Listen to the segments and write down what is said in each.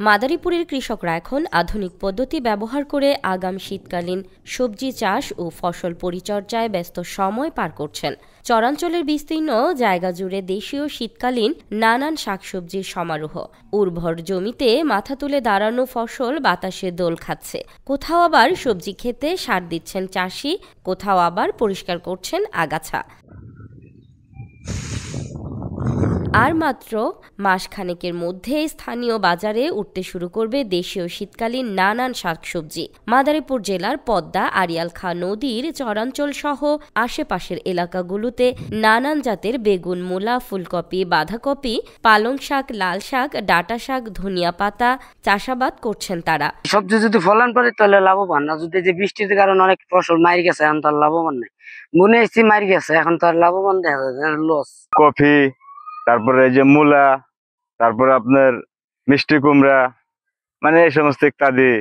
মাদারীপুরের কৃষকরা এখন আধুনিক পদ্ধতি ব্যবহার করে আগাম শীতকালীন সবজি চাষ ও ফসল পরিচর্যায় ব্যস্ত সময় পার করছেন। চরাঞ্চলের বিস্তীর্ণ জায়গা জুড়ে দেশীয় শীতকালীন নানান শাকসবজির সমারোহ। উর্বর জমিতে মাথা তুলে দাঁড়ানো ফসল বাতাসে দোল খাচ্ছে। কোথাও আবার সবজি খেতে সার দিচ্ছেন চাষি, কোথাও আবার পরিষ্কার করছেন আগাছা। আর মাত্র মাসখানেকের মধ্যে স্থানীয় বাজারে উঠতে শুরু করবে দেশীয় শীতকালীন নানান শাকসবজি। মাদারীপুর জেলার পদ্মা আড়িয়াল খাঁ নদীর চরাঞ্চল সহ আশেপাশের এলাকাগুলোতে নানান জাতের বেগুন, মূলা, ফুলকপি, বাঁধাকপি, পালং শাক, লাল শাক, ডাঁটা শাক, ধনিয়া পাতা চাষাবাদ করছেন তারা। সবজি যদি ফলন করে তাহলে লাভবান, না যদি যে বৃষ্টির কারণে অনেক ফসল মারি গেছে এখন তার লাভবান নেই। মনে হচ্ছে মারি গেছে, এখন তার লাভবান দেখা যায় লস। কফি, তারপরে এই যে মূলা, তারপরে আপনার মিষ্টি কুমড়া, মানে এই সমস্ত ইত্যাদি,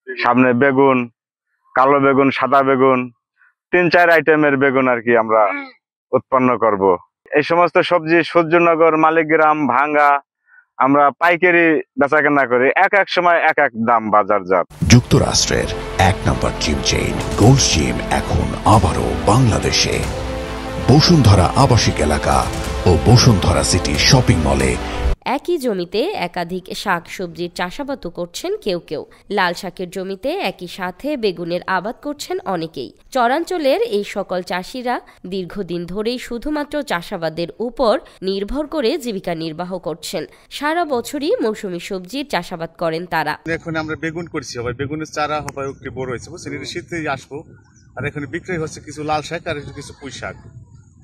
সামনে বেগুন, কালো বেগুন, সাদা বেগুন, 3-4 আইটেমের বেগুন আর কি আমরা উৎপন্ন করব। এই সমস্ত সবজি সূর্যনগর, মালিকগ্রাম, ভাঙ্গা আমরা পাইকারি বেচাকেনা করি, এক এক সময় এক এক দাম বাজারজাত। যুক্তরাষ্ট্রের 1 নম্বর জিম চেইন গোল্ড জিম এখন আবারও বাংলাদেশে। বসুন্ধরা আবাসিক এলাকা ও বসুন্ধরা সিটি শপিং মলে একই জমিতে একাধিক শাক সবজির চাষাবাদও করছেন কেউ কেউ। লাল শাকের জমিতে একই সাথে বেগুনের আবাদ করছেন অনেকেই। চরাঞ্চলের এই সকল চাষিরা দীর্ঘদিন ধরেই শুধুমাত্র চাষাবাদের উপর নির্ভর করে জীবিকা নির্বাহ করছেন। সারা বছরই মৌসুমী সবজির চাষাবাদ করেন তারা। এখন আমরা বেগুন করছি, বেগুনের চারা হবে একটু বড় হয়েছে, বুঝছেন, শীতেই আসবো। আর এখানে বিক্রি হচ্ছে কিছু লাল শাক আর কিছু পুঁই শাক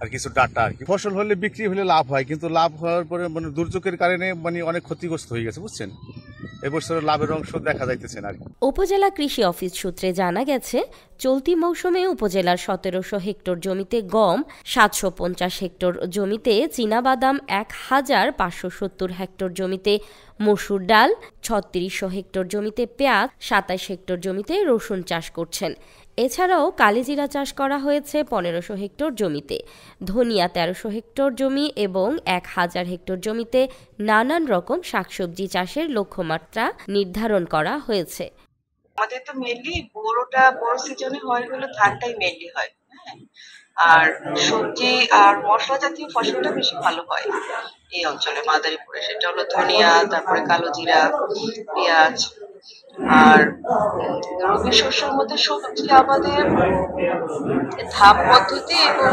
আর কিছু ডাটা আর কি। ফসল হলে বিক্রি হলে লাভ হয়, কিন্তু লাভ হওয়ার পরে মানে দুর্যোগের কারণে মানে অনেক ক্ষতিগ্রস্ত হয়ে গেছে, বুঝছেন। এবছর লাভের অংশ দেখা যাইতেছে না। উপজেলা কৃষি অফিস সূত্রে জানা গেছে, চলতি মৌসুমে উপজেলার 1700 হেক্টর জমিতে গম, 750 হেক্টর জমিতে চীনাবাদাম, 1570 হেক্টর জমিতে মসুর ডাল, 3600 হেক্টর জমিতে পেঁয়াজ, 27 হেক্টর জমিতে রসুন চাষ করছেন। এছাড়াও কালিজিরা চাষ করা হয়েছে 1500 হেক্টর জমিতে, ধনিয়া 1300 হেক্টর জমি এবং 1000 হেক্টর জমিতে নানান রকম শাকসবজি চাষের লক্ষ্যমাত্রা নির্ধারণ করা হয়েছে। আমাদের তো মেনলি বড় সিজনে হয় হলো ধানটাই মেনলি হয়, আর সবজি আর মশলা জাতীয় ফসলটা বেশি ভালো হয় এই অঞ্চলে মাদারীপুরে। সেটা হলো ধনিয়া, তারপরে কালো জিরা, পেঁয়াজ। আর রবি শস্যের মধ্যে সবজি আবাদে ধাপ পদ্ধতি এবং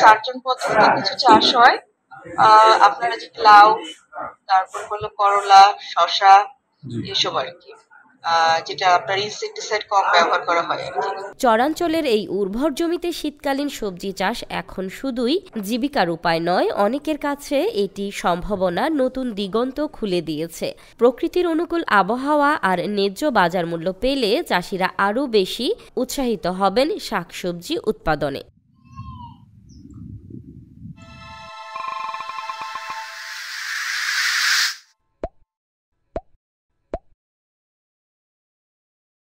সার্জন পদ্ধতিতে কিছু চাষ হয়। আপনারা যে লাউ, তারপর হলো করলা, শসা, এসব আর কি, যেটা আপনার ইনসেক্টিসাইড কম ব্যবহার করা হয়। চরাঞ্চলের এই উর্বর জমিতে শীতকালীন সবজি চাষ এখন শুধুই জীবিকার উপায় নয়, অনেকের কাছে এটি সম্ভাবনার নতুন দিগন্ত খুলে দিয়েছে। প্রকৃতির অনুকূল আবহাওয়া আর ন্যায্য বাজার মূল্য পেলে চাষিরা আরও বেশি উৎসাহিত হবেন শাকসবজি উৎপাদনে।